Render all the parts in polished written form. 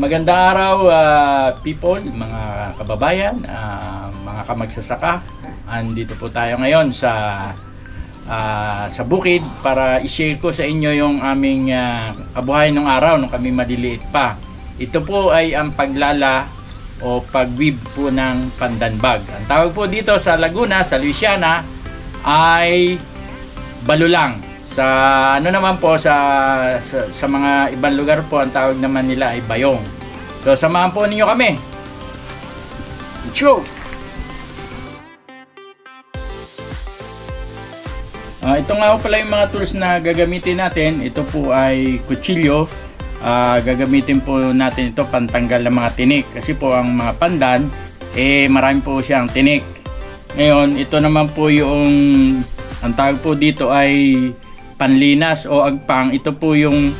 Magandang araw people, mga kababayan, mga kamagsasaka. Andito po tayo ngayon sa bukid para i-share ko sa inyo yung aming kabuhayan ng araw nung kami maliliit pa. Ito po ay ang paglala o pag-weave po ng pandan bag. Ang tawag po dito sa Laguna, sa Luisiana ay balulang. Sa ano naman po sa mga ibang lugar po ang tawag naman nila ay bayong. So samahan po ninyo kami. Icho. Ito nga po pala yung mga tools na gagamitin natin. Ito po ay kutsilyo. Gagamitin po natin ito pantanggal ng mga tinik. Kasi po ang mga pandan marami po siyang tinik. Ngayon ito naman po yung ang tawag po dito ay panlinas o agpang. Ito po yung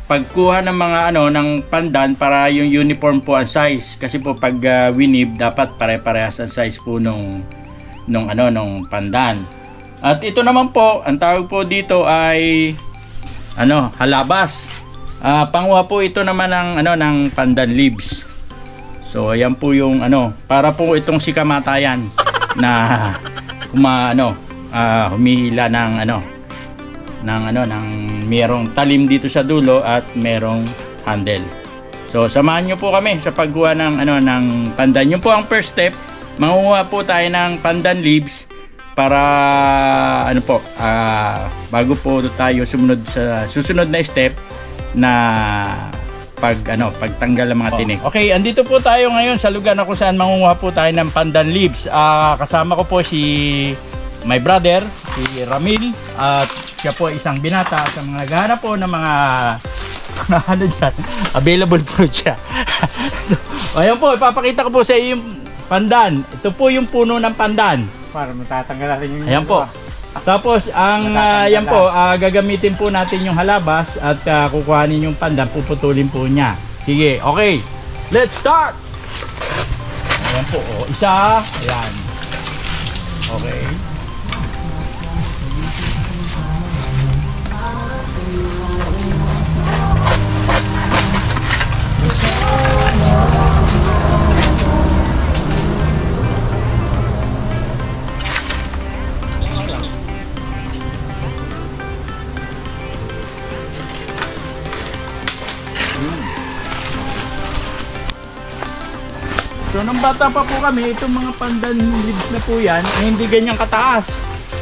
pagkuha ng mga ng pandan para yung uniform po ang size, kasi po pag winib dapat pare-parehas ang size po nung pandan. At ito naman po ang tawag po dito ay halabas. Panguha po ito naman ng pandan leaves. So ayan po yung para po itong sikamatayan na humihila ng merong talim dito sa dulo at merong handle. So samahan nyo po kami sa pagkuha ng pandan. Yun po ang first step. Manguha po tayo ng pandan leaves para bago po tayo sumunod sa susunod na step na pagtanggal ng mga tinik. Okay, andito po tayo ngayon sa lugar na kung saan manguha po tayo ng pandan leaves. Kasama ko po si my brother, si Ramil, at siya po isang binata sa mga naghahanap po ng mga available po siya. So, ayan po, ipapakita ko po sa iyo yung pandan. Ito po yung puno ng pandan. Para matatanggal natin yung ayan po. Tapos ang yan po, gagamitin po natin yung halabas at kukuhanin yung pandan, puputulin po niya. Sige, okay. Let's start. Ayan po, isa, ayan. Okay. So nung bata pa po kami, itong mga pandan leaves na po yan ay hindi ganyang kataas.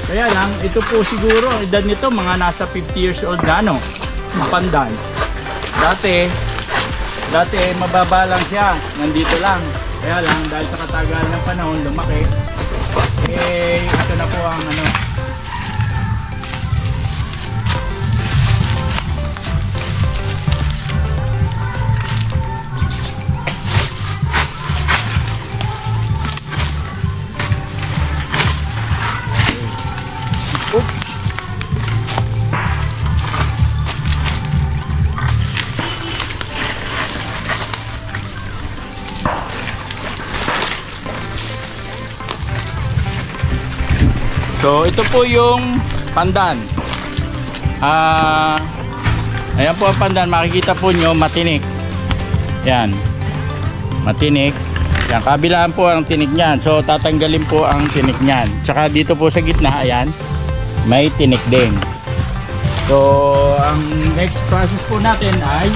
Kaya lang, ito po siguro, ang edad nito mga nasa 50 years old na pandan. Dati mababa lang siya, nandito lang. Kaya lang, dahil sa katagalan ng panahon, lumaki. Ito na po ang So ito po yung pandan. Ayan po ang pandan, makikita po nyo matinik. Yan, matinik. Yan, kabilaan po ang tinik nyan. So tatanggalin po ang tinik nyan. Tsaka dito po sa gitna, ayan, may tinik din. So ang next process po natin ay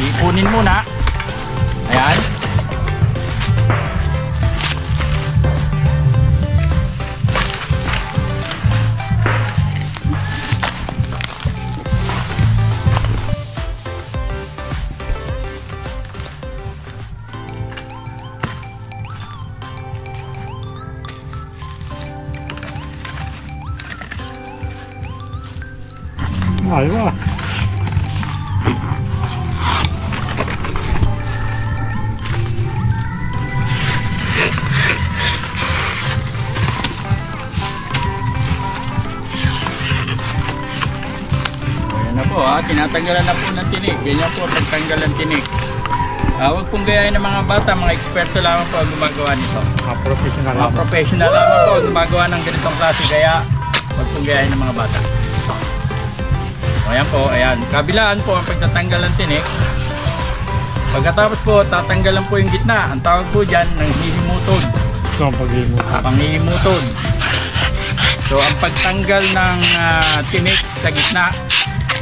ipunin muna. Ayan. Aywa. Ayan na po tinatanggalan na po ng tinik. Ganyan po pagtanggal ng tinik. Huwag pong gayahin ng mga bata, mga eksperto lamang po ang gumagawa nito. Professional lamang po ang gumagawa ng ganitong klase, kaya huwag pong gayahin ng mga bata. Ayan po, ayan. Kabilaan po ang pagtatanggal ng tinik. Pagkatapos po, tatanggalan po yung gitna. Ang tawag po dyan ng hihimutod. Ito ang pag-iimot. Panghihimutod. So, ang pagtanggal ng tinik sa gitna,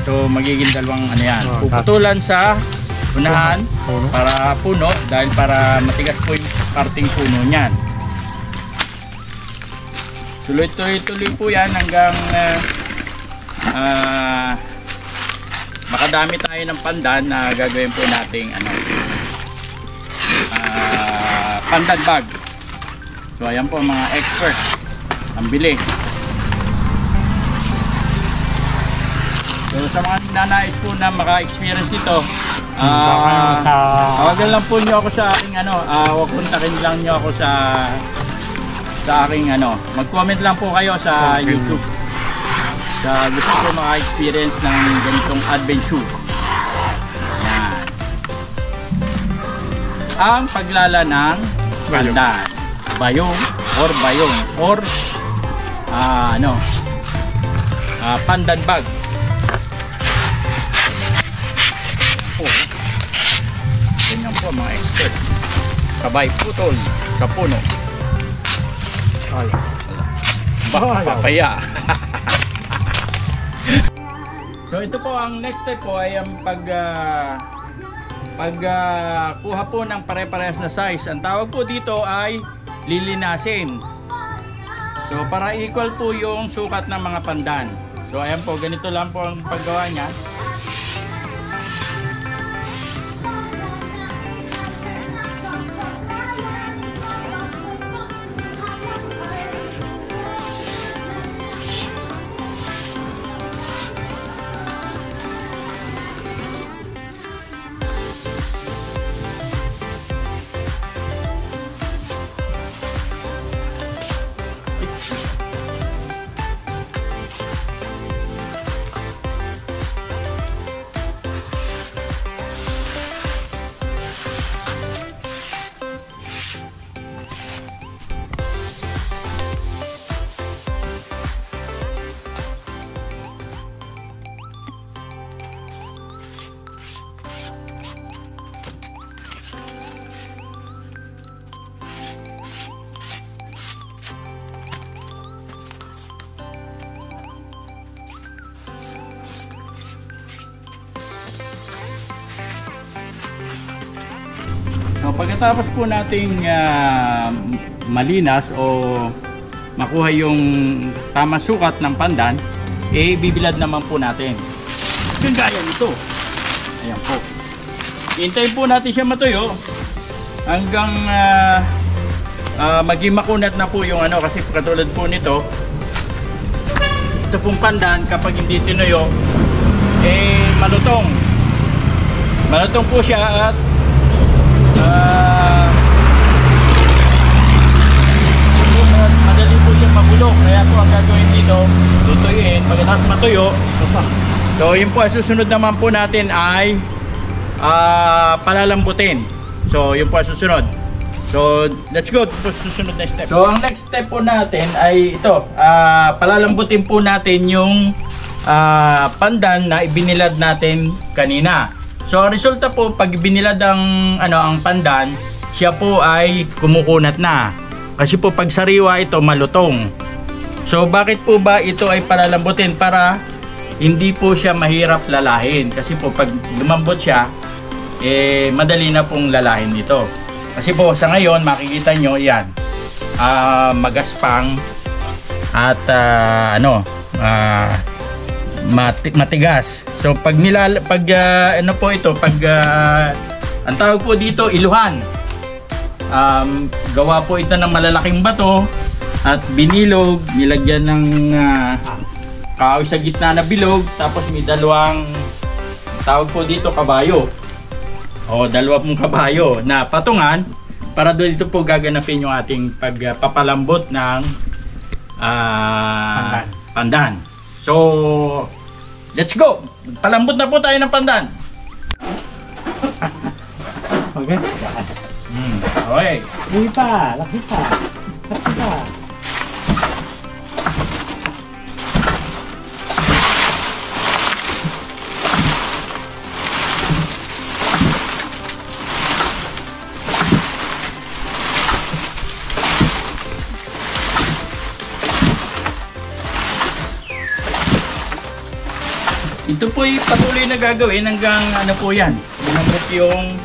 so magiging dalawang ano yan. Puputulan sa unahan Puno. para puno, dahil para matigas po yung parting puno niyan. Tuloy-tuloy po yan hanggang makadami tayo ng pandan na gagawin po nating pandan bag. So ayan po mga expert ang bili. So sa mga nanais po na maka-experience nito, tawagan lang po nyo ako sa aking kontakin lang nyo ako sa aking mag-comment lang po kayo sa YouTube sa gusto ko maka-experience ng ganitong adventure. Yan. Ang paglala ng pandan, bayong or pandan bag. Ganyan po mga expert. Sabay putol sa puno. Ay. Papaya. So ito po ang next step po ay ang kuha po ng pare-parehas na size. Ang tawag po dito ay lilinasin. So para equal po yung sukat ng mga pandan. So ayan po, ganito lang po ang paggawa niya. So pagkatapos po nating malinas o makuha yung tamang sukat ng pandan, bibilad naman po natin. Gaya nito. Ayan po. Hintayin po natin siya matuyo hanggang maging makunat na po yung kasi katulad po nito. Ito pong pandan kapag hindi tinuyo, malutong. Malutong po siya at madali po siyang mabulok, kaya po ang gagawin dito, tutuyin, pagkatapos matuyo. So yun po, susunod naman po natin ay palalambutin. So yun po ang susunod. So let's go to susunod na step. So ang next step po natin ay ito, palalambutin po natin yung pandan na ibinilad natin kanina. So ang resulta po, pag binilad ang pandan, siya po ay kumukunat na. Kasi po pag sariwa ito malutong. So bakit po ba ito ay palalambutin? Para hindi po siya mahirap lalahin. Kasi po pag lumambot siya, madali na pong lalahin dito. Kasi po sa ngayon makikita nyo yan, magaspang at matigas. So pag ang tawag po dito iluhan. Gawa po ito ng malalaking bato at binilog, nilagyan ng kahoy sa gitna na bilog, tapos may dalawang tawag po dito kabayo. O dalawa pong kabayo na patungan para doon ito po gaganapin yung ating pagpapalambot ng pandan. So, let's go! Palambot na po tayo ng pandan. Okay. Okay. Laki pa. Laki pa. Laki pa. Ito po ay patuloy na gagawin hanggang ano po yan. Lumambot yung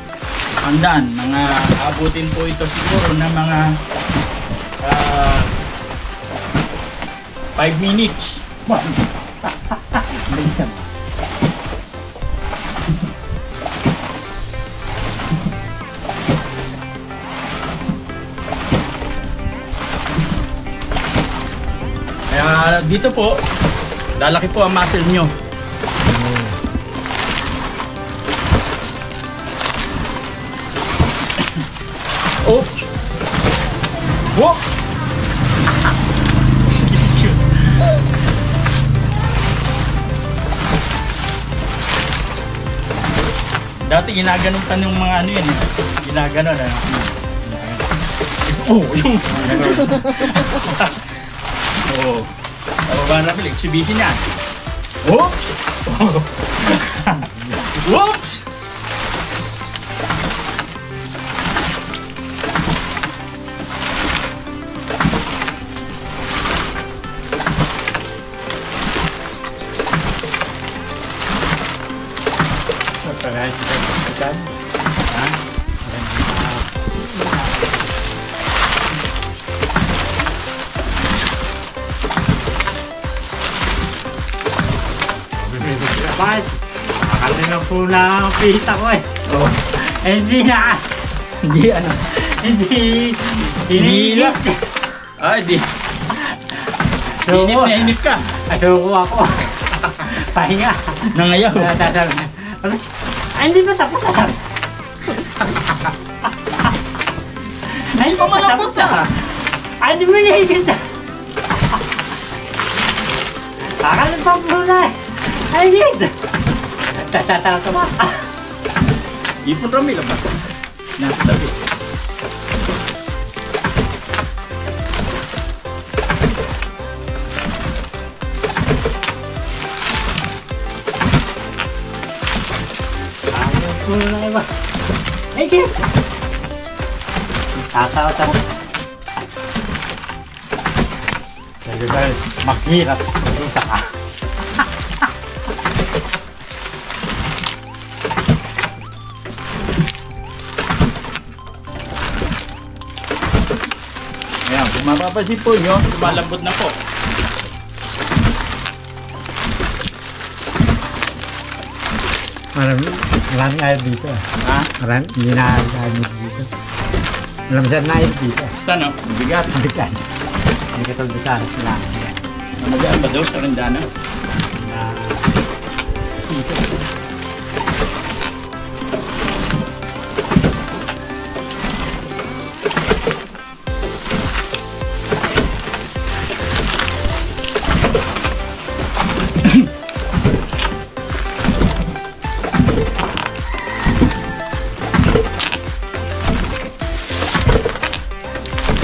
pandan. Mga abutin po ito siguro ng mga 5 minutes. Bilisan. Kaya dito po, lalaki po ang muscle nyo. Oops! Whoops! Dati ginaganon pa ng mga ano yan eh. Ginaganon ano. Oh, yung oh. Pababa na pala, exhibition yan. Oops! Whoops! Pagkakas kita Ha? Bakit? Akala na po na ang pita ko eh. Oh. Hindi na. Hindi ano. Hindi. Hinihilak. Ay, di. Inip na inip ka. Asuko ako. Pahinga. Nangayaw. Sasabi. Ay, hindi pa tapos sasabi. Ay, hindi pa Pamalambot tapos na. Ay, hindi mo nahihigit na. Akala pa po na eh. Ay, hindi. Tasatawa ka ba? Ipon rami lang ba? Nasa tabi. Ano po na iba? Ay, kid! Tatawa-tawa. Sabi ba, maghirap. Isa ka. Ayan, kung mapapansin po nyo, lumalambot na po. Maraming ayaw dito. Ha? Maraming hindi na ayaw dito. Malamsan na ayaw dito. Ano? Bigat. Bigan. Hindi ka tulbisan. Lang. Magaan ba daw sa Rendana? Na... Dito.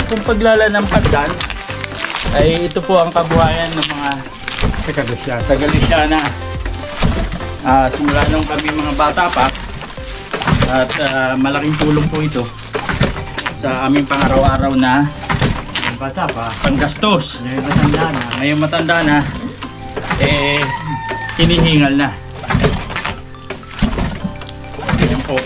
Kung paglala ng pandan, ay ito po ang kabuhayan ng mga Pagkagusyan. Taga-Luciana. Simula nung kami mga bata pa at malaking tulong po ito sa aming pang-araw-araw na Ang bata pa. panggastos. Ngayon matanda na. Ngayon matanda na, hinihingal na. Yan po.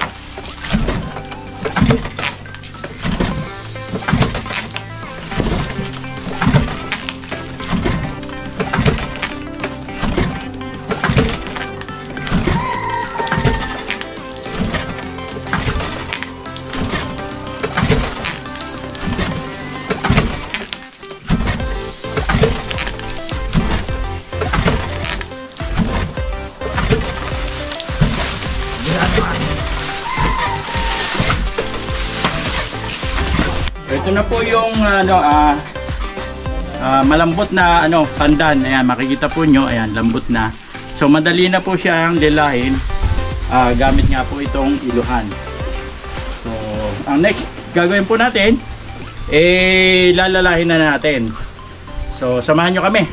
Ito na po yung malambot na pandan. Ayan, makikita po nyo, ayan, lambot na. So madali na po siyang lilahin. Gamit nga po itong iluhan. So ang next gagawin po natin, lalalahin na natin. So samahan nyo kami.